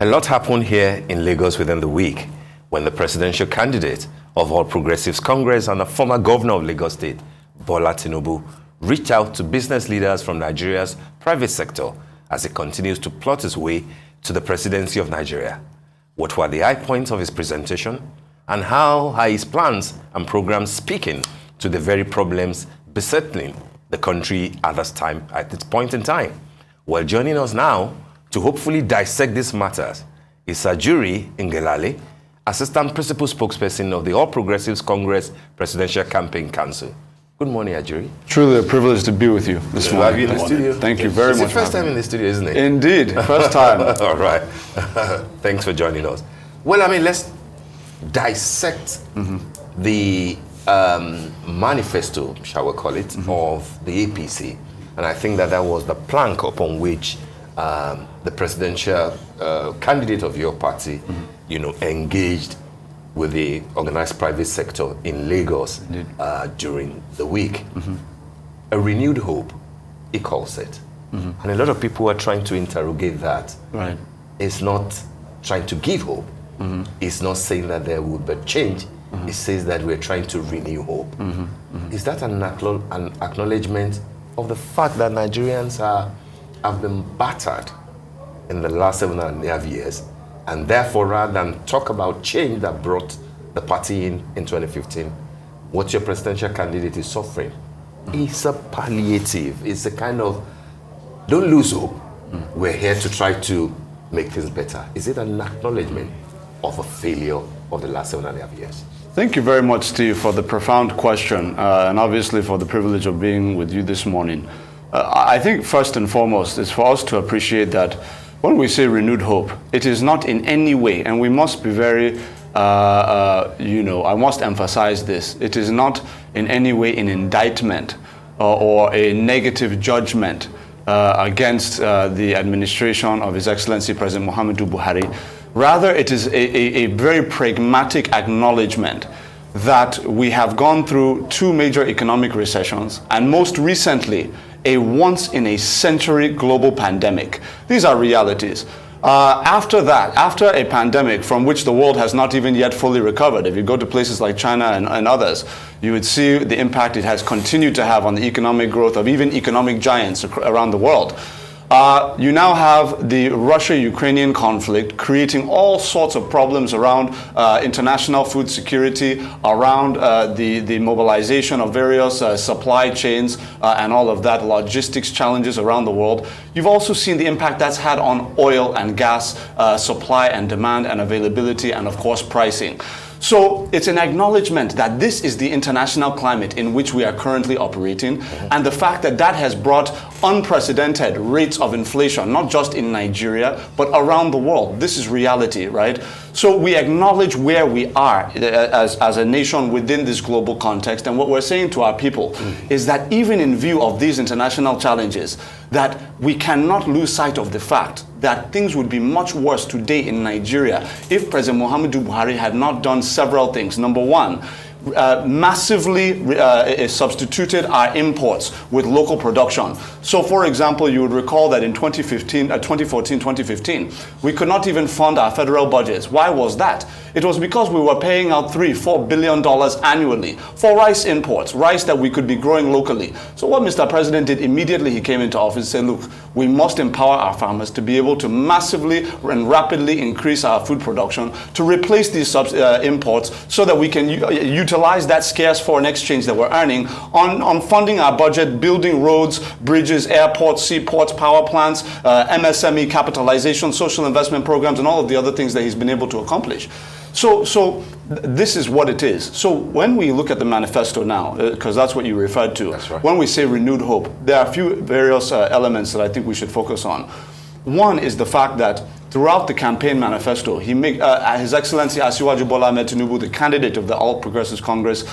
A lot happened here in Lagos within the week when the presidential candidate of All Progressives Congress and a former governor of Lagos State, Bola Tinubu, reached out to business leaders from Nigeria's private sector as he continues to plot his way to the presidency of Nigeria. What were the high points of his presentation? And how are his plans and programs speaking to the very problems besetting the country at this point in time? Well, joining us now to hopefully dissect these matters is Ngelale, Assistant Principal Spokesperson of the All Progressives Congress Presidential Campaign Council. Good morning, Ajuri. Truly a privilege to be with you this morning. Have you in the studio? Thank you very much. It's the first time in the studio, isn't it? Indeed, first time. All right. Thanks for joining us. Well, let's dissect the manifesto, shall we call it, of the APC. And I think that was the plank upon which the presidential candidate of your party, engaged with the organized private sector in Lagos during the week. A renewed hope, he calls it. And a lot of people are trying to interrogate that. Right. It's not trying to give hope. It's not saying that there will be change. It says that we're trying to renew hope. Is that an acknowledgement of the fact that Nigerians have been battered in the last 7.5 years, and therefore, rather than talk about change that brought the party in 2015, what your presidential candidate is suffering is a palliative. It's a kind of, don't lose hope. We're here to try to make things better. Is it an acknowledgement of a failure of the last 7.5 years? Thank you very much, Steve, for the profound question, and obviously for the privilege of being with you this morning. I think first and foremost is for us to appreciate that when we say renewed hope, it is not in any way, and we must be very, I must emphasize this, it is not in any way an indictment or a negative judgment against the administration of His Excellency President Muhammadu Buhari. Rather, it is a very pragmatic acknowledgement that we have gone through 2 major economic recessions, and most recently, a once-in-a-century global pandemic. These are realities. After that, after a pandemic from which the world has not even yet fully recovered, if you go to places like China and others, you would see the impact it has continued to have on the economic growth of even economic giants around the world. You now have the Russia-Ukrainian conflict creating all sorts of problems around international food security, around the mobilization of various supply chains and all of that, logistics challenges around the world. You've also seen the impact that's had on oil and gas supply and demand and availability and, of course, pricing. So it's an acknowledgement that this is the international climate in which we are currently operating, and the fact that that has brought unprecedented rates of inflation, not just in Nigeria, but around the world. This is reality, right? So we acknowledge where we are as a nation within this global context, and what we're saying to our people is that even in view of these international challenges, that we cannot lose sight of the fact that things would be much worse today in Nigeria if President Muhammadu Buhari had not done several things. Number one, massively substituted our imports with local production. So, for example, you would recall that in 2014-2015, we could not even fund our federal budgets. Why was that? It was because we were paying out $3-4 billion annually for rice imports, rice that we could be growing locally. So what Mr. President did immediately he came into office said, look, we must empower our farmers to be able to massively and rapidly increase our food production to replace these imports so that we can utilize that scarce foreign exchange that we're earning on funding our budget, building roads, bridges, airports, seaports, power plants, MSME capitalization, social investment programs, and all of the other things that he's been able to accomplish. So this is what it is. So when we look at the manifesto now, because that's what you referred to, that's right. When we say renewed hope, there are a few various elements that I think we should focus on. One is the fact that throughout the campaign manifesto, His Excellency Asiwaju Bola Ahmed Tinubu, the candidate of the All Progressives Congress,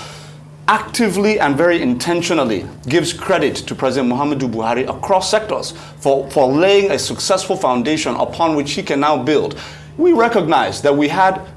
actively and very intentionally gives credit to President Muhammadu Buhari across sectors for laying a successful foundation upon which he can now build. we recognize that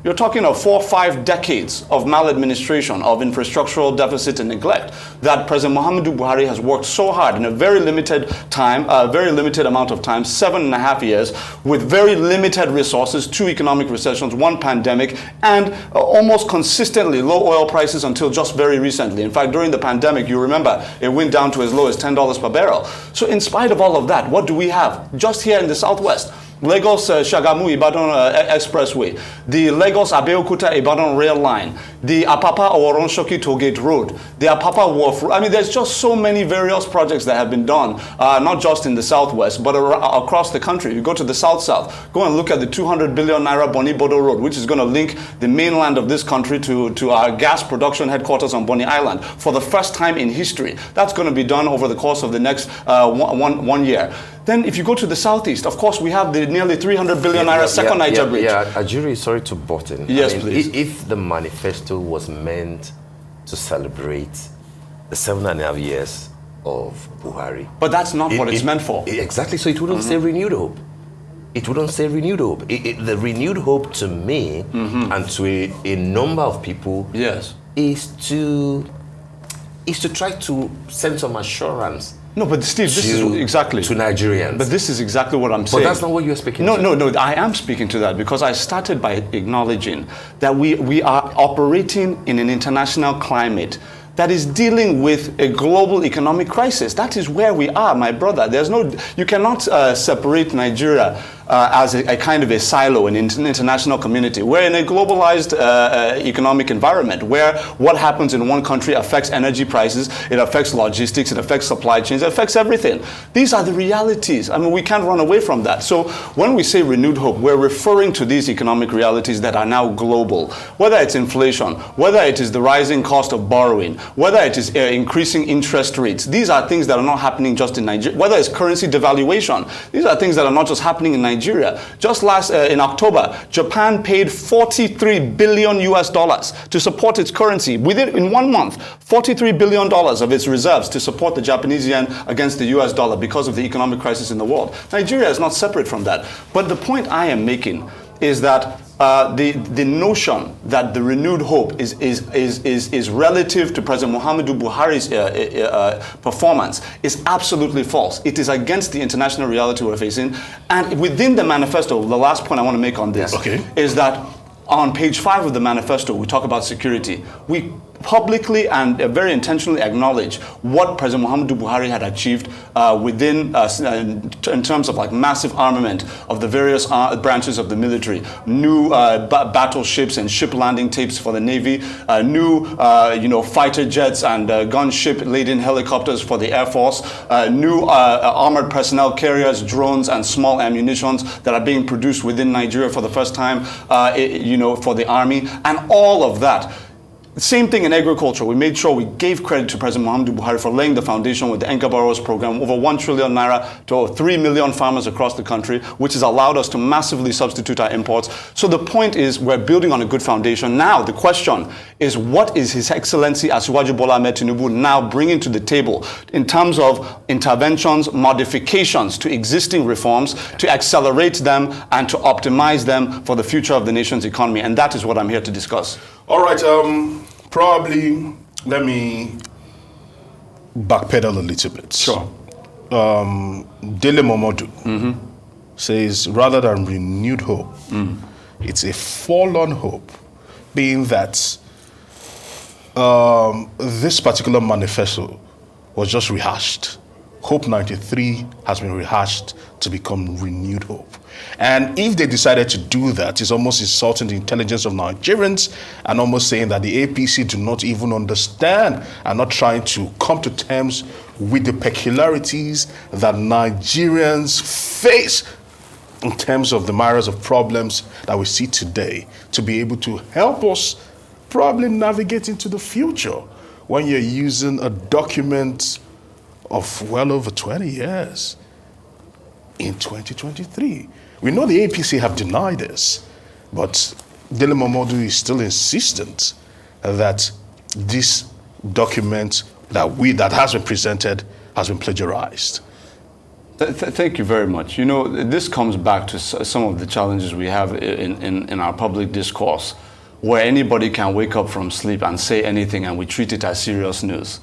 you're talking of 4 or 5 decades of maladministration, of infrastructural deficit and neglect, that President Muhammadu Buhari has worked so hard in a very limited time, a very limited amount of time, 7.5 years, with very limited resources, 2 economic recessions, 1 pandemic, and almost consistently low oil prices until just very recently. In fact, during the pandemic, you remember, it went down to as low as $10 per barrel. So in spite of all of that, what do we have? Just here in the Southwest, Lagos Shagamu Ibadan Expressway, the Lagos Abeokuta Ibadan rail line, the Apapa Oworonshoki Tollgate Road, the Apapa Wharf. I mean, there's just so many various projects that have been done, not just in the Southwest, but across the country. You go to the South, go and look at the 200 billion naira Boni Bodo Road, which is going to link the mainland of this country to our gas production headquarters on Bonny Island for the first time in history. That's going to be done over the course of the next one year. Then if you go to the Southeast, of course, we have the nearly 300 billion naira second Niger bridge. Ajuri, sorry to butt in. Yes, please. If the manifesto was meant to celebrate the 7.5 years of Buhari. But that's not what it's meant for. Exactly, so it wouldn't say renewed hope. It wouldn't say renewed hope. The renewed hope to me and to a number of people is to try to send some assurance. No, but Steve, this is exactly to Nigerians. But this is exactly what I'm saying. But that's not what you're speaking to. No, I am speaking to that because I started by acknowledging that we are operating in an international climate that is dealing with a global economic crisis. That is where we are, my brother. You cannot separate Nigeria as a kind of a silo in an international community. We're in a globalized economic environment where what happens in one country affects energy prices, it affects logistics, it affects supply chains, it affects everything. These are the realities. I mean, we can't run away from that. So when we say renewed hope, we're referring to these economic realities that are now global. Whether it's inflation, whether it is the rising cost of borrowing, whether it is increasing interest rates, these are things that are not happening just in Nigeria. Whether it's currency devaluation, these are things that are not just happening in Nigeria. Just in October, Japan paid $43 billion to support its currency. In 1 month, $43 billion of its reserves to support the Japanese yen against the US dollar because of the economic crisis in the world. Nigeria is not separate from that. But the point I am making is that the notion that the renewed hope is relative to President Muhammadu Buhari's performance is absolutely false. It is against the international reality we're facing. And within the manifesto, the last point I want to make on this is that on page 5 of the manifesto, we talk about security. We publicly and very intentionally acknowledge what President Muhammadu Buhari had achieved in terms of like massive armament of the various branches of the military, new battleships and ship landing tapes for the Navy, new fighter jets and gunship-laden helicopters for the Air Force, new armored personnel carriers, drones, and small ammunitions that are being produced within Nigeria for the first time, for the Army, and all of that. Same thing in agriculture. We made sure we gave credit to President Muhammadu Buhari for laying the foundation with the Enka Barrows program, over 1 trillion naira to 3 million farmers across the country, which has allowed us to massively substitute our imports. So the point is we're building on a good foundation. Now the question is, what is His Excellency Asiwaju Bola Ahmed Tinubu now bringing to the table in terms of interventions, modifications to existing reforms, to accelerate them and to optimize them for the future of the nation's economy? And that is what I'm here to discuss. All right, probably let me backpedal a little bit. Sure. Dele Momodu says rather than renewed hope, it's a forlorn hope, being that this particular manifesto was just rehashed. Hope 93 has been rehashed to become renewed hope. And if they decided to do that, it's almost insulting the intelligence of Nigerians and almost saying that the APC do not even understand and not trying to come to terms with the peculiarities that Nigerians face in terms of the myriad of problems that we see today, to be able to help us probably navigate into the future when you're using a document of well over 20 years in 2023. We know the APC have denied this, but Dele Momodu is still insistent that this document that has been presented has been plagiarized. Thank you very much. You know, this comes back to some of the challenges we have in our public discourse, where anybody can wake up from sleep and say anything and we treat it as serious news.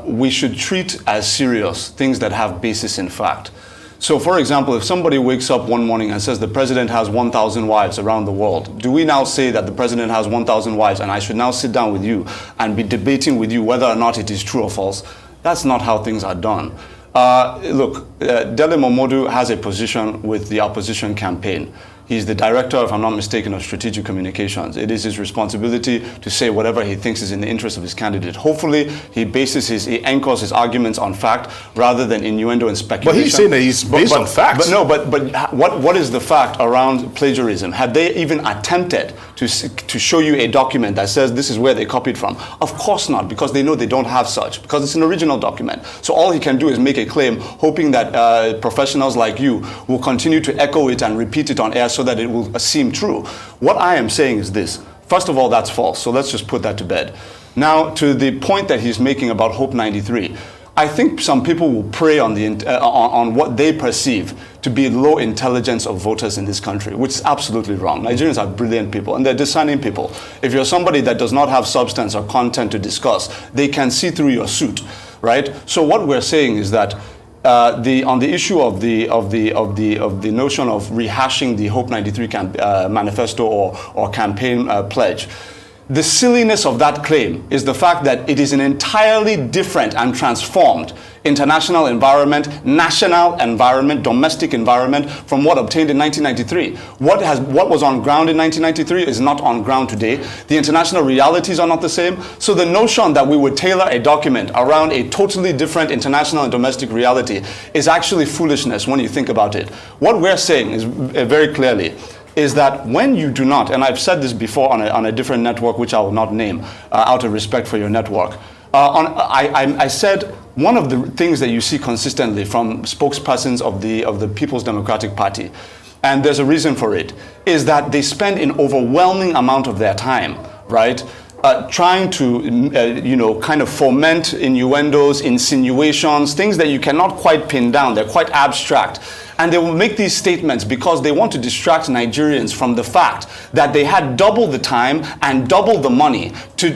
We should treat as serious things that have basis in fact. So, for example, if somebody wakes up one morning and says the president has 1,000 wives around the world, do we now say that the president has 1,000 wives and I should now sit down with you and be debating with you whether or not it is true or false? That's not how things are done. Look, Dele Momodu has a position with the opposition campaign. He's the director, if I'm not mistaken, of strategic communications. It is his responsibility to say whatever he thinks is in the interest of his candidate. Hopefully, he anchors his arguments on fact rather than innuendo and speculation. But he's saying that he's based on facts. But what is the fact around plagiarism? Had they even attempted to show you a document that says this is where they copied from? Of course not, because they know they don't have such, because it's an original document. So all he can do is make a claim, hoping that professionals like you will continue to echo it and repeat it on air so that it will seem true. What I am saying is this. First of all, that's false. So let's just put that to bed. Now, to the point that he's making about Hope 93, I think some people will prey on what they perceive to be low intelligence of voters in this country, which is absolutely wrong. Nigerians are brilliant people, and they're discerning people. If you're somebody that does not have substance or content to discuss, they can see through your suit, right? So what we're saying is that on the issue of the notion of rehashing the Hope 93 manifesto or campaign pledge, the silliness of that claim is the fact that it is an entirely different and transformed international environment, national environment, domestic environment from what obtained in 1993. What was on ground in 1993 is not on ground today. The international realities are not the same. So the notion that we would tailor a document around a totally different international and domestic reality is actually foolishness when you think about it. What we're saying is very clearly is that when you do not, and I've said this before on a different network, which I will not name, out of respect for your network, I said one of the things that you see consistently from spokespersons of the People's Democratic Party, and there's a reason for it, is that they spend an overwhelming amount of their time, right, trying to, kind of foment innuendos, insinuations, things that you cannot quite pin down. They're quite abstract. And they will make these statements because they want to distract Nigerians from the fact that they had double the time and double the money to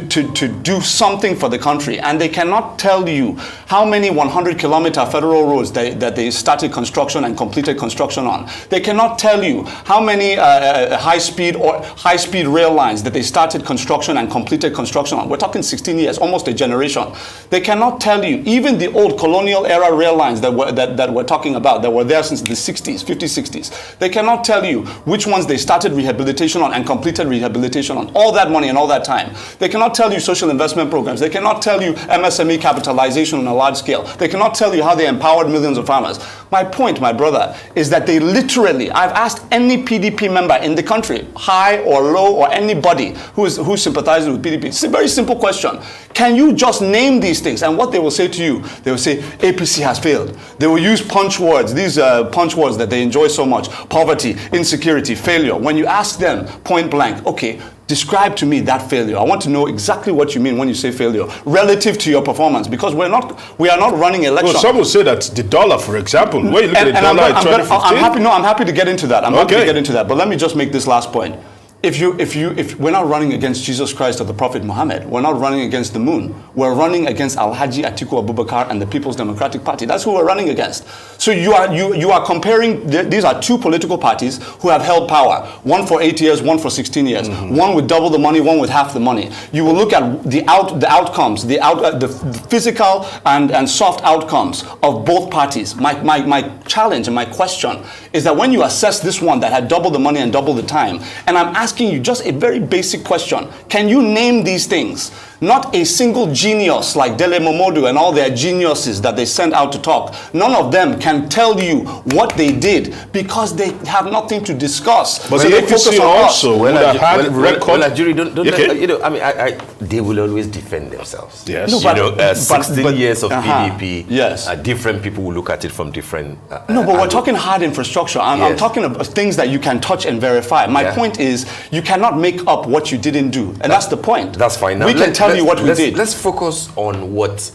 do something for the country. And they cannot tell you how many 100-kilometer federal roads that they started construction and completed construction on. They cannot tell you how many high-speed rail lines that they started construction and completed construction on. We're talking 16 years, almost a generation. They cannot tell you even the old colonial era rail lines that we're talking about, that were there since the 60s, 50s, 60s. They cannot tell you which ones they started rehabilitation on and completed rehabilitation on. All that money and all that time. They cannot tell you social investment programs. They cannot tell you MSME capitalization on a large scale. They cannot tell you how they empowered millions of farmers. My point, my brother, is that they literally, I've asked any PDP member in the country, high or low, or anybody who sympathizes with PDP, it's a very simple question. Can you just name these things? And what they will say to you, they will say, APC has failed. They will use punch words, these punch words that they enjoy so much: poverty, insecurity, failure. When you ask them point blank, okay, describe to me that failure. I want to know exactly what you mean when you say failure relative to your performance, because we are not running elections. Well, some will say that the dollar, for example, where you look at the dollar in 2015. I'm happy to get into that. Happy to get into that. But let me just make this last point. If we're not running against Jesus Christ or the Prophet Muhammad, we're not running against the moon. We're running against Alhaji Atiku Abubakar and the People's Democratic Party. That's who we're running against. So you are comparing. These are two political parties who have held power. One for 8 years, one for 16 years. Mm-hmm. One with double the money, one with half the money. You will look at the outcomes, the physical and soft outcomes of both parties. My challenge and my question is that when you assess this one that had double the money and double the time, and I'm asking you just a very basic question. Can you name these things? Not a single genius like Dele Momodu and all their geniuses that they send out to talk. None of them can tell you what they did because they have nothing to discuss. But the APC also would have had record. They will always defend themselves. Yes. No, 16 years of PDP. Yes. Different people will look at it from different. But we're talking hard infrastructure. I'm talking about things that you can touch and verify. My point is, you cannot make up what you didn't do, and that's the point. That's fine. Now, we can tell you what we did. Let's focus on what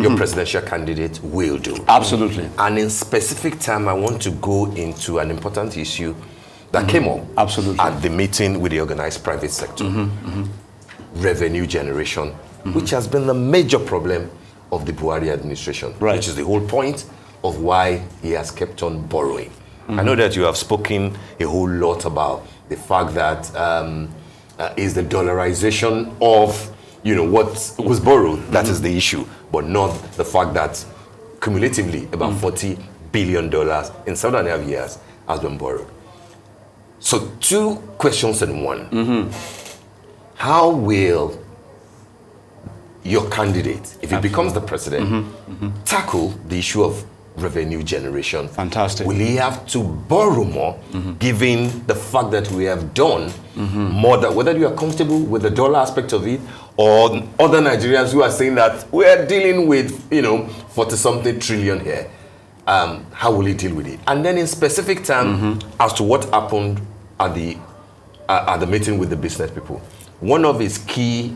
your presidential candidate will do. Absolutely. And in specific time, I want to go into an important issue that came up at the meeting with the organized private sector. Revenue generation, which has been the major problem of the Buhari administration, which is the whole point of why he has kept on borrowing. I know that you have spoken a whole lot about the fact that is the dollarization of what was borrowed, that is the issue, but not the fact that cumulatively about $40 billion in 7.5 years has been borrowed. So 2 questions in one. How will your candidate, if he becomes the president, tackle the issue of revenue generation? Fantastic. Will he have to borrow more, given the fact that we have done more than, whether you are comfortable with the dollar aspect of it, or other Nigerians who are saying that we are dealing with, 40-something trillion here. How will he deal with it? And then in specific term, as to what happened at the meeting with the business people, one of his key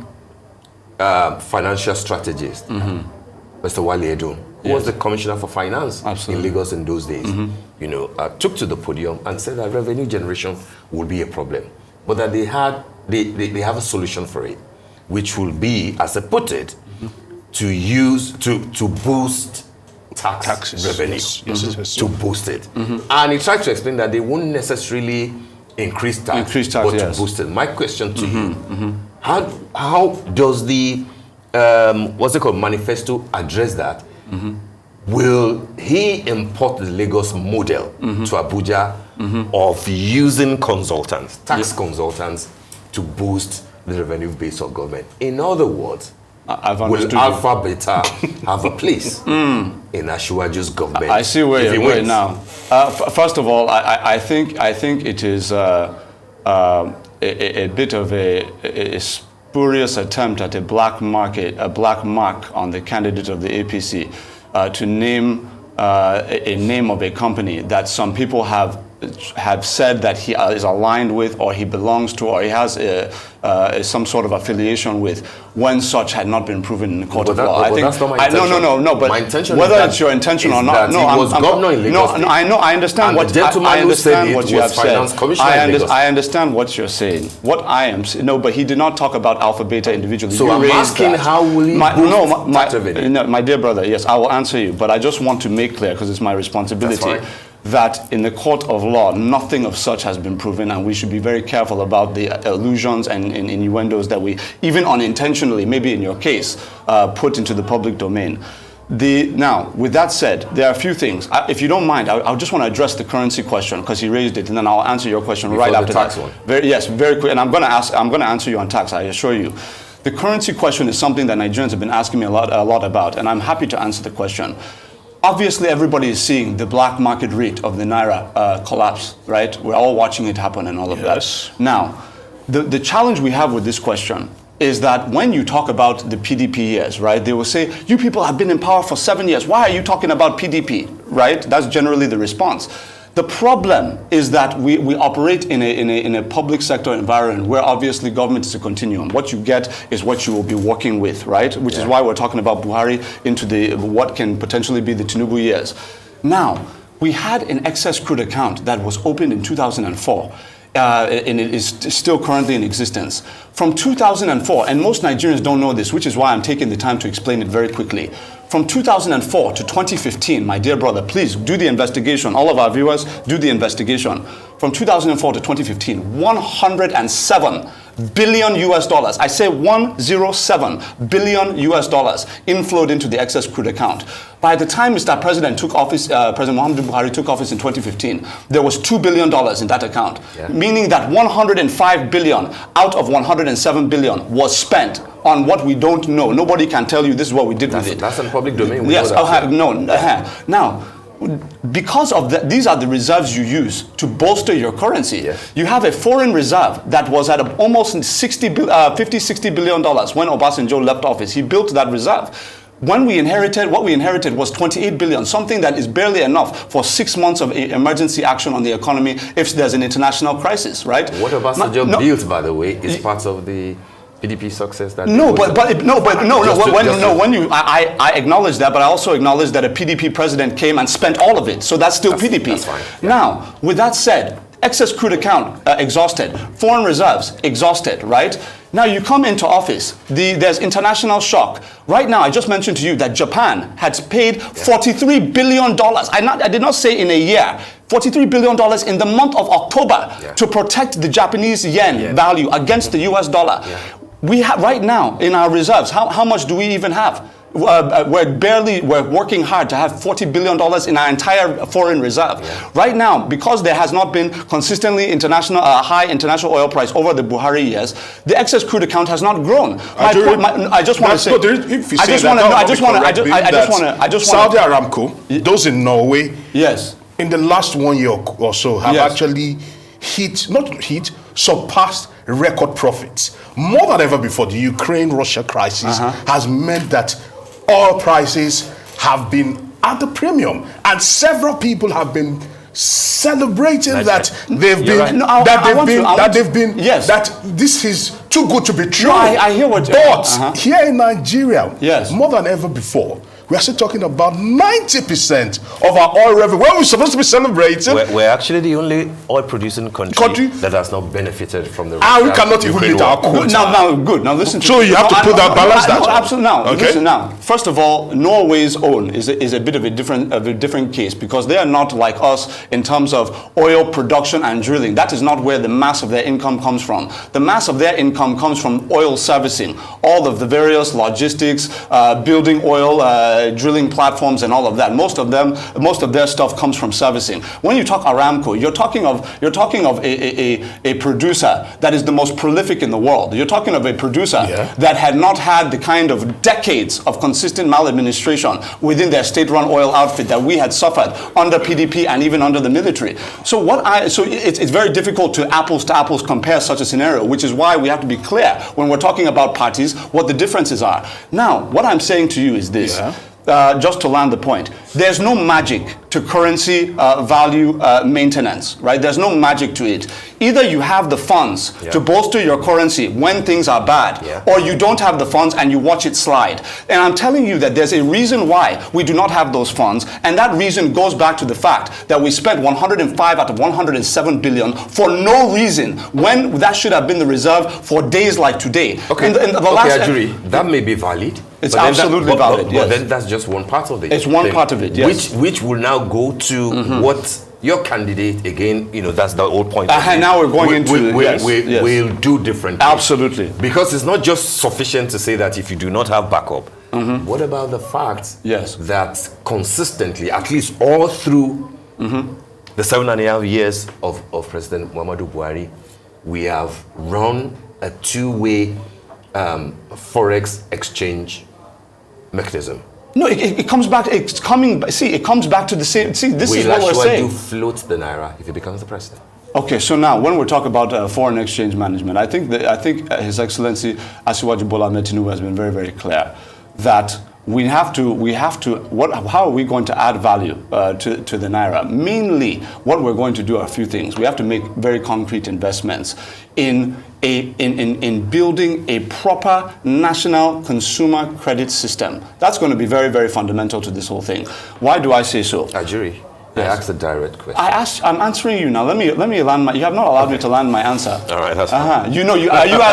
financial strategists, Mr. Wale Edun, who was the commissioner for finance in Lagos in those days, took to the podium and said that revenue generation would be a problem, but that they have a solution for it, which will be, as I put it, to boost taxes revenue, to boost it. And he tried to explain that they won't necessarily increase tax, but to boost it. My question to you, how does the Manifesto address that? Will he import the Lagos model to Abuja of using consultants, tax consultants, to boost the revenue base of government? In other words, will Alpha Beta have a place in Asiwaju's government? I see where you're going now. First of all, I think it is a bit of a spurious attempt at a black mark on the candidate of the APC to name a name of a company that some people have said that he is aligned with, or he belongs to, or he has some sort of affiliation with, when such had not been proven in the court of law. I think that's not my intention. No. But my intention whether it's your intention or not, no, he was governor in Lagos. No, I understand what I understand what you have said. I understand what you're saying. What I am saying, but he did not talk about Alpha Beta individually. So I'm asking, how will he boost tax revenue? My dear brother, yes, I will answer you, but I just want to make clear, because it's my responsibility, that in the court of law, nothing of such has been proven, and we should be very careful about the allusions and innuendos that we, even unintentionally, maybe in your case, put into the public domain. Now, with that said, there are a few things. If you don't mind, I just want to address the currency question, because he raised it, and then I'll answer your question right after that. Very quick, and I'm going to answer you on tax, I assure you. The currency question is something that Nigerians have been asking me a lot about, and I'm happy to answer the question. Obviously, everybody is seeing the black market rate of the Naira collapse, right? We're all watching it happen and all of that. Now, the challenge we have with this question is that when you talk about the PDP years, right, they will say, you people have been in power for 7 years. Why are you talking about PDP, right? That's generally the response. The problem is that we operate in a public sector environment where obviously government is a continuum. What you get is what you will be working with, right? Which is why we're talking about Buhari into what can potentially be the Tinubu years. Now, we had an excess crude account that was opened in 2004. And it is still currently in existence. From 2004, and most Nigerians don't know this, which is why I'm taking the time to explain it very quickly. From 2004 to 2015, my dear brother, please do the investigation. All of our viewers, do the investigation. From 2004 to 2015, 107 billion US dollars. I say 107 billion US dollars inflowed into the excess crude account. By the time Mr. President took office, President Muhammadu Buhari took office in 2015, there was $2 billion in that account, meaning that 105 billion out of 107 billion was spent on what we don't know. Nobody can tell you this is what we did with it. That's in the public domain. Yes, now, because of that, these are the reserves you use to bolster your currency. Yes. You have a foreign reserve that was at almost $50-60 billion when Obasanjo left office. He built that reserve. When we inherited, what we inherited was 28 billion, something that is barely enough for 6 months of emergency action on the economy if there's an international crisis, right? What Obasanjo built, by the way, is part of the PDP success that No, I acknowledge that, but I also acknowledge that a PDP president came and spent all of it, so that's still PDP. That's fine. Yeah. Now, with that said, excess crude account exhausted, foreign reserves exhausted, right? Now you come into office, there's international shock. Right now, I just mentioned to you that Japan had paid $43 billion. I did not say in a year. $43 billion in the month of October to protect the Japanese yen value against the US dollar. Yeah. We have right now in our reserves, how much do we even have? We're working hard to have $40 billion in our entire foreign reserve. Yeah. Right now, because there has not been consistently high international oil price over the Buhari years, the excess crude account has not grown. I just want to say, Saudi Aramco, those in Norway, yes, in the last 1 year or so have actually surpassed record profits. More than ever before, the Ukraine-Russia crisis has meant that oil prices have been at the premium, and several people have been celebrating that this is too good to be true. No, I hear what but here in Nigeria, more than ever before, we are still talking about 90% of our oil revenue. When we're supposed to be celebrating, we're actually the only oil-producing country that has not benefited from the. We cannot even meet our quota. Now listen. So you have to put that balance. Absolutely. Now, listen. Now, first of all, Norway's own is a bit of a different case, because they are not like us in terms of oil production and drilling. That is not where the mass of their income comes from. The mass of their income comes from oil servicing, all of the various logistics, building oil. Drilling platforms and all of that. Most of their stuff comes from servicing. When you talk Aramco, you're talking of a producer that is the most prolific in the world. You're talking of a producer that had not had the kind of decades of consistent maladministration within their state-run oil outfit that we had suffered under PDP and even under the military. So it's very difficult to apples compare such a scenario, which is why we have to be clear when we're talking about parties what the differences are. Now, what I'm saying to you is this. Just to land the point, there's no magic to currency value maintenance, right? There's no magic to it. Either you have the funds to bolster your currency when things are bad, or you don't have the funds and you watch it slide. And I'm telling you that there's a reason why we do not have those funds, and that reason goes back to the fact that we spent 105 out of 107 billion for no reason, when that should have been the reserve for days like today. Okay, Ajuri, that may be valid. It's absolutely valid, but then that's just one part of it. It's one part of it, yes. Which will now go to what your candidate, again, that's the old point. Now we're going into we'll do differently. Absolutely. Because it's not just sufficient to say that if you do not have backup, what about the fact that consistently, at least all through the 7.5 years of President Muhammadu Buhari, we have run a two-way forex exchange mechanism? No, it comes back. It's coming. See, it comes back to the same. See, this is what we're saying. Will float the naira if he becomes the president? Okay, so now when we talk about foreign exchange management, I think His Excellency Asiwaju Bola Ahmed Tinubu has been very, very clear that we have to. How are we going to add value to the naira? Mainly, what we're going to do are a few things. We have to make very concrete investments in building a proper national consumer credit system. That's going to be very, very fundamental to this whole thing. Why do I say so? Ajuri, I asked a direct question. I'm answering you now. Let me land my. You have not allowed me to land my answer. All right, that's fine.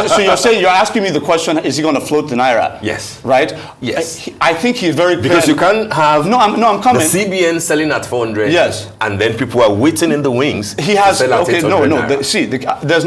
So you're saying you're asking me the question: is he going to float the naira? Yes. Right. Yes. I think he's very clear. Because you can't have I'm coming. The CBN selling at 400. Yes. And then people are waiting in the wings. He has. To sell at 800 there's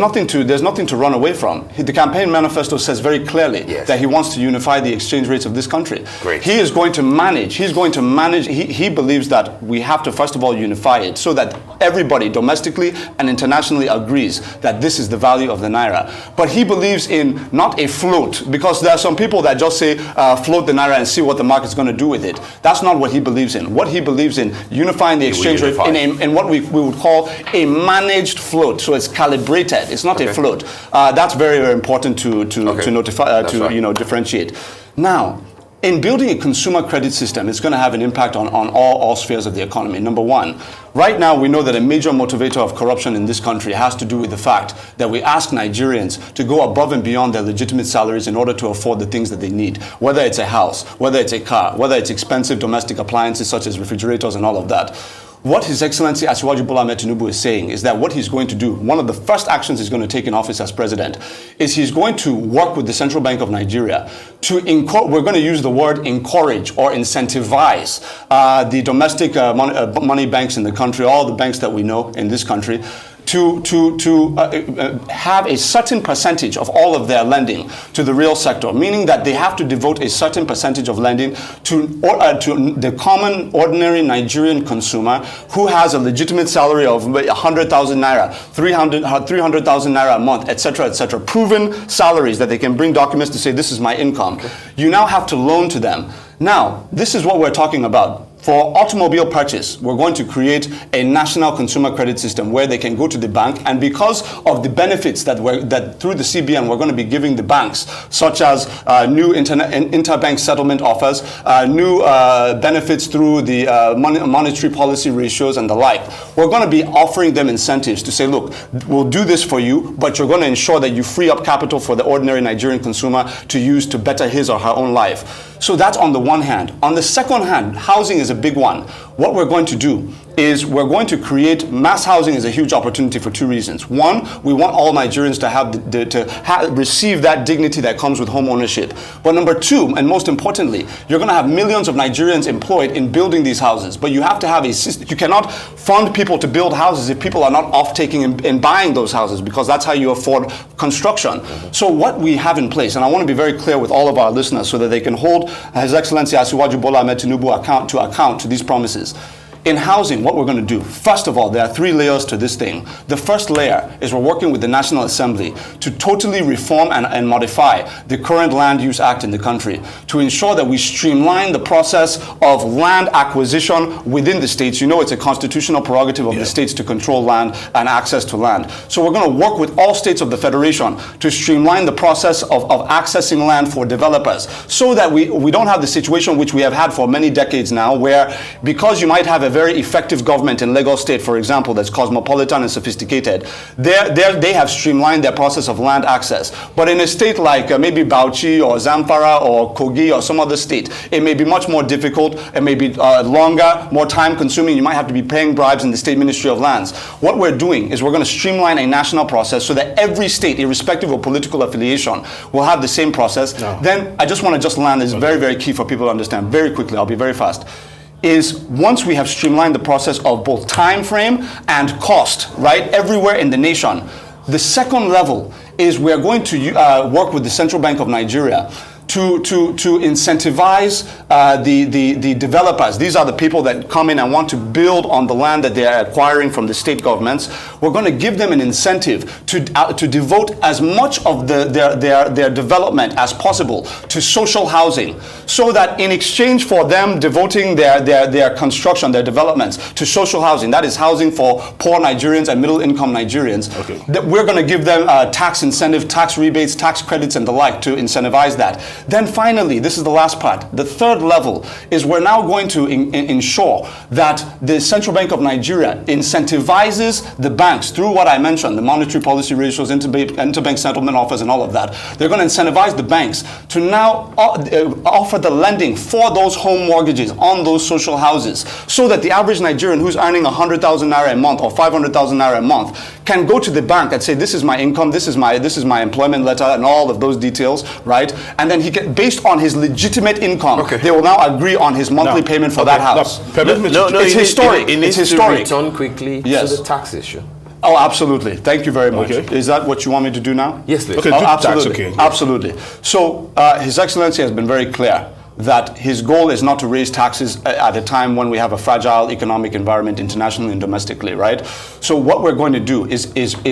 nothing to run away from. The campaign manifesto says very clearly that he wants to unify the exchange rates of this country. Great. He is going to manage. He believes that we have to first of all unify it so that everybody domestically and internationally agrees that this is the value of the naira. But he believes in not a float, because there are some people that just say float the naira and see what the market's going to do with it. That's not what he believes in. What he believes in, unifying the exchange rate in what we would call a managed float. So it's calibrated. It's not a float. That's very, very important to notify, differentiate. Now, in building a consumer credit system, it's going to have an impact on all spheres of the economy. Number one, right now we know that a major motivator of corruption in this country has to do with the fact that we ask Nigerians to go above and beyond their legitimate salaries in order to afford the things that they need, whether it's a house, whether it's a car, whether it's expensive domestic appliances such as refrigerators and all of that. What His Excellency Asiwaju Bola Ahmed Tinubu is saying is that what he's going to do, one of the first actions he's going to take in office as president, is he's going to work with the Central Bank of Nigeria to we're going to use the word encourage or incentivize the domestic money banks in the country, all the banks that we know in this country, to have a certain percentage of all of their lending to the real sector, meaning that they have to devote a certain percentage of lending to the common, ordinary Nigerian consumer who has a legitimate salary of 100,000 naira, 300,000 naira a month, etc., proven salaries that they can bring documents to say, this is my income. Okay. You now have to loan to them. Now, this is what we're talking about. For automobile purchase, we're going to create a national consumer credit system where they can go to the bank, and because of the benefits that through the CBN we're going to be giving the banks, such as new interbank settlement offers, new benefits through the monetary policy ratios and the like, we're going to be offering them incentives to say, look, we'll do this for you, but you're going to ensure that you free up capital for the ordinary Nigerian consumer to use to better his or her own life. So that's on the one hand. On the second hand, housing is a big one. What we're going to do is we're going to create mass housing is a huge opportunity for two reasons. One, we want all Nigerians to have receive that dignity that comes with home ownership. But number two, and most importantly, you're going to have millions of Nigerians employed in building these houses. But you have to have a system. You cannot fund people to build houses if people are not off-taking and buying those houses, because that's how you afford construction. So what we have in place, and I want to be very clear with all of our listeners so that they can hold His Excellency Asiwaju Bola Ahmed Tinubu account to these promises. In housing, what we're going to do, first of all, there are three layers to this thing. The first layer is we're working with the National Assembly to totally reform and modify the current Land Use Act in the country to ensure that we streamline the process of land acquisition within the states. You know, it's a constitutional prerogative of the states to control land and access to land. So we're going to work with all states of the Federation to streamline the process of accessing land for developers, so that we don't have the situation which we have had for many decades now, where because you might have a very effective government in Lagos State, for example, that's cosmopolitan and sophisticated, they have streamlined their process of land access. But in a state like maybe Bauchi or Zamfara or Kogi or some other state, it may be much more difficult, it may be longer, more time consuming. You might have to be paying bribes in the State Ministry of Lands. What we're doing is we're going to streamline a national process so that every state, irrespective of political affiliation, will have the same process. No. Then I just want to land, this is very, very key for people to understand very quickly. I'll be very fast. Is once we have streamlined the process of both time frame and cost, right, everywhere in the nation, the second level is we're going to work with the Central Bank of Nigeria to incentivize the developers. These are the people that come in and want to build on the land that they are acquiring from the state governments. We're going to give them an incentive to devote as much of their development as possible to social housing, so that in exchange for them devoting their construction, their developments to social housing, that is housing for poor Nigerians and middle income Nigerians, that we're going to give them tax incentive, tax rebates, tax credits and the like to incentivize that. Then finally, this is the last part. The third level is we're now going to ensure that the Central Bank of Nigeria incentivizes the banks through what I mentioned, the monetary policy ratios, interbank settlement offers and all of that. They're going to incentivize the banks to now offer the lending for those home mortgages on those social houses, so that the average Nigerian who's earning 100,000 naira a month or 500,000 naira a month can go to the bank and say, this is my income, this is my employment letter and all of those details, right? And then he can, based on his legitimate income, they will now agree on his monthly payment for that house. It's historic. It needs to return quickly to the tax issue. Oh, absolutely. Thank you very much. Is that what you want me to do now? Yes, please. Okay, absolutely. Absolutely. So His Excellency has been very clear that his goal is not to raise taxes at a time when we have a fragile economic environment internationally and domestically, right? So what we're going to do is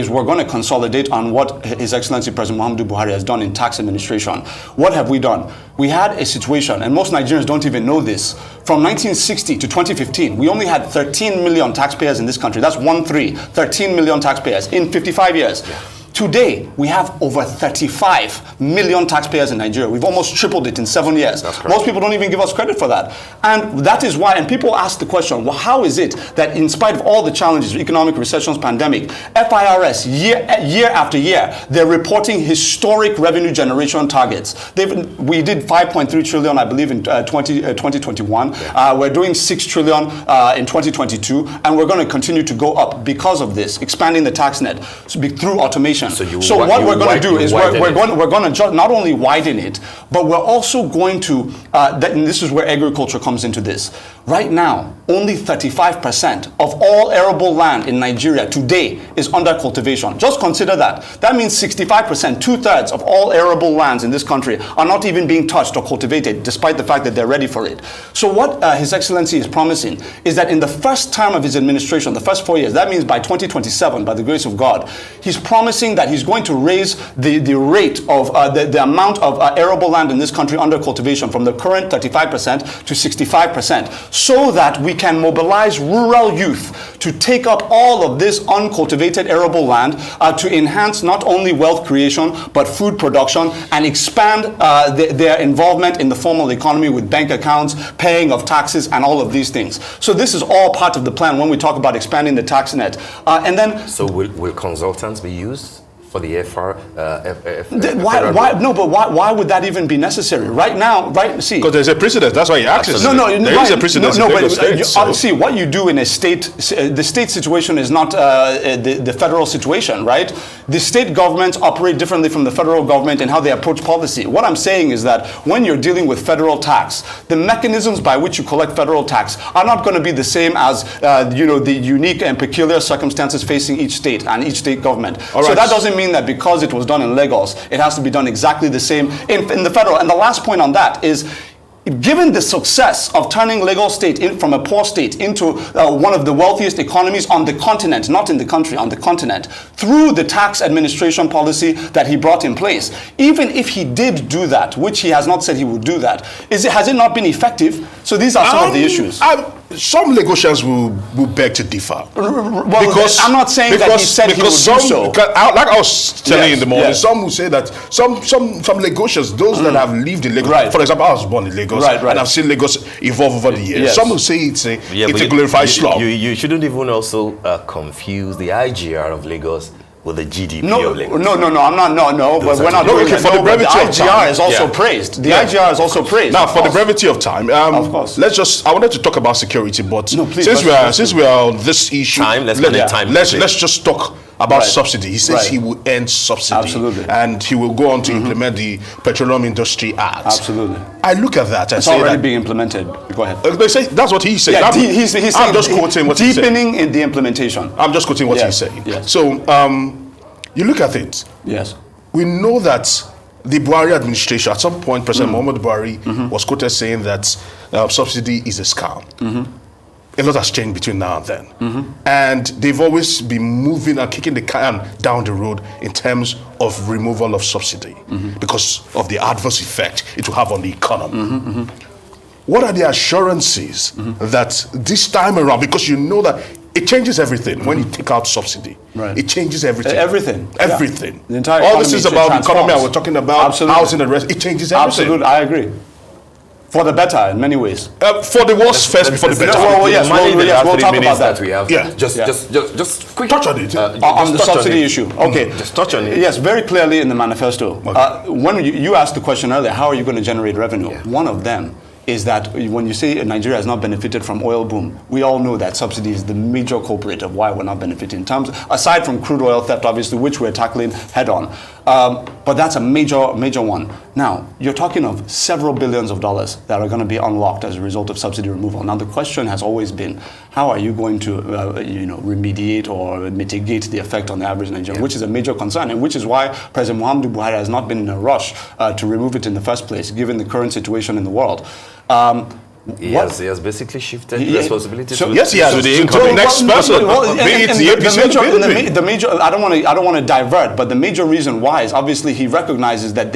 we're going to consolidate on what His Excellency President Muhammadu Buhari has done in tax administration. What have we done? We had a situation, and most Nigerians don't even know this, from 1960 to 2015, we only had 13 million taxpayers in this country. That's 13 million taxpayers in 55 years. Yeah. Today, we have over 35 million taxpayers in Nigeria. We've almost tripled it in 7 years. Most people don't even give us credit for that. And that is why, and people ask the question, well, how is it that in spite of all the challenges, economic recessions, pandemic, FIRS, year after year, they're reporting historic revenue generation targets. We did 5.3 trillion, I believe, in 2021. We're doing 6 trillion in 2022, and we're going to continue to go up because of this, expanding the tax net through automation. So what we're going to do is we're going to not only widen it, but we're also going to, and this is where agriculture comes into this. Right now, only 35% of all arable land in Nigeria today is under cultivation. Just consider that. That means 65%, 2/3 of all arable lands in this country are not even being touched or cultivated, despite the fact that they're ready for it. So what His Excellency is promising is that in the first term of his administration, the first 4 years, that means by 2027, by the grace of God, he's promising that he's going to raise the rate of the amount of arable land in this country under cultivation from the current 35% to 65%, so that we can mobilize rural youth to take up all of this uncultivated arable land to enhance not only wealth creation, but food production, and expand their involvement in the formal economy with bank accounts, paying of taxes, and all of these things. So this is all part of the plan when we talk about expanding the tax net. And then... So will consultants be used for the why would that even be necessary right now? See, because there's a precedent. That's why you asked. There is a precedent. See, what you do in a state, the state situation is not the federal situation, right? The state governments operate differently from the federal government in how they approach policy. What I'm saying is that when you're dealing with federal tax, the mechanisms by which you collect federal tax are not going to be the same as the unique and peculiar circumstances facing each state and each state government. So that doesn't mean that because it was done in Lagos, it has to be done exactly the same in the federal. And the last point on that is, given the success of turning Lagos State from a poor state into one of the wealthiest economies on the continent, not in the country, on the continent, through the tax administration policy that he brought in place, even if he did do that, which he has not said he would do that, has it not been effective? So these are some of the issues. Some Lagosians will beg to differ. Because I'm not saying that he said he would do so. Like I was telling you in the morning, some will say that some Lagosians, those that have lived in Lagos, for example, I was born in Lagos, and I've seen Lagos evolve over the years. Some will say it's a glorified slum. You shouldn't even also confuse the IGR of Lagos with the GDP of Lagos. No, I'm not. But we're not doing that. For the brevity of time, the IGR is also praised. The IGR is also praised. Now, for the brevity of time, of course. I wanted to talk about security, but since we are on this issue, let's just talk about subsidy. He says he will end subsidy. Absolutely. And he will go on to implement the Petroleum Industry Act. Absolutely. I look at that and it's already being implemented. Go ahead. They say that's what he's saying. Yeah, he's saying I'm just quoting what he's saying. Deepening in the implementation. I'm just quoting what he's saying. Yes. So you look at it. Yes. We know that the Buhari administration, at some point, President Muhammadu Buhari was quoted saying that subsidy is a scam. A lot has changed between now and then. And they've always been moving and kicking the can down the road in terms of removal of subsidy because of the adverse effect it will have on the economy. What are the assurances that this time around, because you know that it changes everything when you take out subsidy. It changes everything. Everything. Everything. The entire all this is about the economy, and we're talking about housing and rest. It changes everything. Absolutely, I agree. For the better, in many ways. For the worse first, before the better. We'll talk about that. We have. Just quick touch on it. On the subsidy issue. Okay. Just touch on it. Yes, very clearly in the manifesto. When you asked the question earlier, how are you going to generate revenue? One of them is that when you say Nigeria has not benefited from oil boom, we all know that subsidy is the major culprit of why we're not benefiting. In terms, aside from crude oil theft, obviously, which we're tackling head on. But that's a major one. Now, you're talking of several billions of dollars that are going to be unlocked as a result of subsidy removal. Now, the question has always been, how are you going to remediate or mitigate the effect on the average Nigerian, which is a major concern, and which is why President Muhammadu Buhari has not been in a rush to remove it in the first place, given the current situation in the world. He has basically shifted responsibility to yes, he has. to the To incoming. the next person. The major, I don't want to divert, but the major reason why is obviously he recognizes that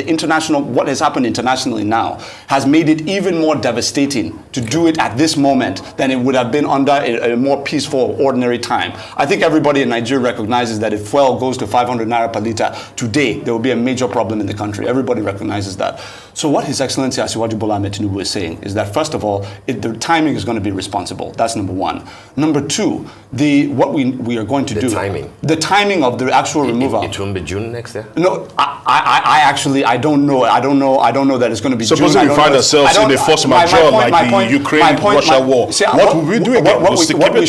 what has happened internationally now has made it even more devastating to do it at this moment than it would have been under a more peaceful, ordinary time. I think everybody in Nigeria recognizes that if fuel goes to 500 naira per liter today, there will be a major problem in the country. Everybody recognizes that. So what His Excellency Asiwaju Bola Ahmed Tinubu is saying is that, first of all, the timing is going to be responsible. That's number one. Number two, what we are going to do. The timing of the actual removal. It won't be June next year? No, I don't know. I don't know that it's going to be June. Supposing we find ourselves in a force majeure like the Ukraine-Russia war, what will we do? What we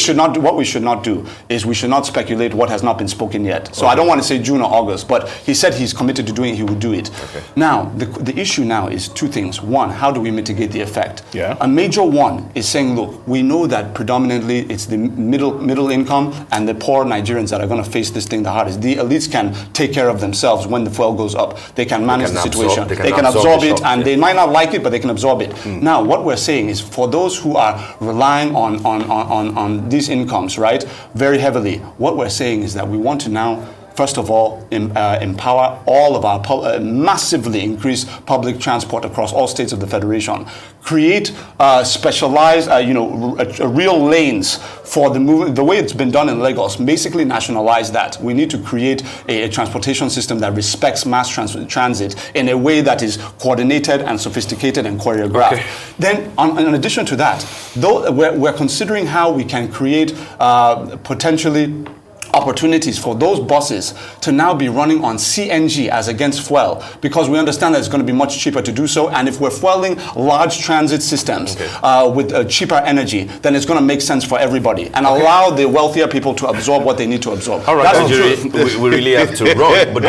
should not do is we should not speculate what has not been spoken yet. So I don't want to say June or August, but he said he's committed to doing it, he will do it. Okay. Now, the issue now is two things. One, how do we mitigate the effect? Yeah. A major one is saying, look, we know that predominantly it's the middle income and the poor Nigerians that are going to face this thing the hardest. The elites can take care of themselves when the fuel goes up. They can manage the situation. They can absorb it, and they might not like it, but they can absorb it. Now, what we're saying is for those who are relying on these incomes, right, very heavily, what we're saying is that we want to now, first of all, empower all of our massively increase public transport across all states of the Federation. Create specialized, real lanes for the movement. The way it's been done in Lagos, basically nationalize that. We need to create a transportation system that respects mass transit in a way that is coordinated and sophisticated and choreographed. Okay. Then, in addition to that, though we're considering how we can create potentially opportunities for those buses to now be running on CNG as against fuel, because we understand that it's going to be much cheaper to do so, and if we're fueling large transit systems with cheaper energy, then it's going to make sense for everybody and allow the wealthier people to absorb what they need to absorb. All right, we really have to run, but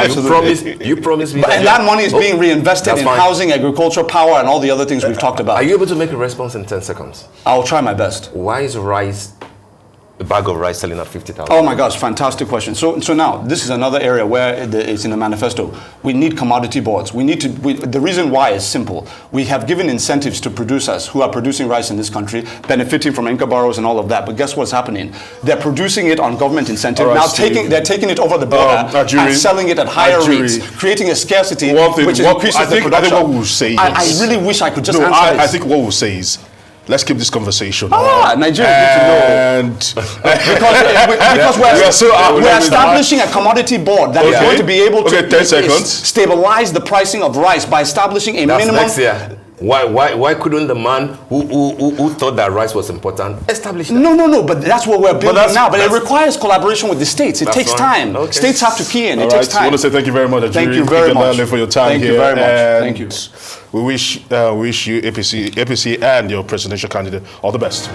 you promise me and that money is being reinvested in housing, agriculture, power, and all the other things we've talked about. Are you able to make a response in 10 seconds? I'll try my best. Why is a bag of rice selling at 50,000? Oh my gosh, fantastic question. So now, this is another area where it's in the manifesto. We need commodity boards. The reason why is simple. We have given incentives to producers who are producing rice in this country, benefiting from Inca borrows and all of that. But guess what's happening? They're producing it on government incentive. Right, now they're taking it over the border and selling it at higher rates, creating a scarcity, which increases the production. I think what we'll say is, I really wish I could just answer this. I think what we'll say is, let's keep this conversation. Nigeria need to know. Because we're establishing a commodity board that is going to be able to 10 seconds. Stabilize the pricing of rice by establishing a minimum. Next year. Why couldn't the man who thought that rice was important establish that? No, but that's what we're building now. But it requires collaboration with the states. It takes time. Okay. States have to key in. It takes time. I want to say thank you very much. Thank you very much for your time here. Thank you very much. Thank you. We wish you APC and your presidential candidate all the best.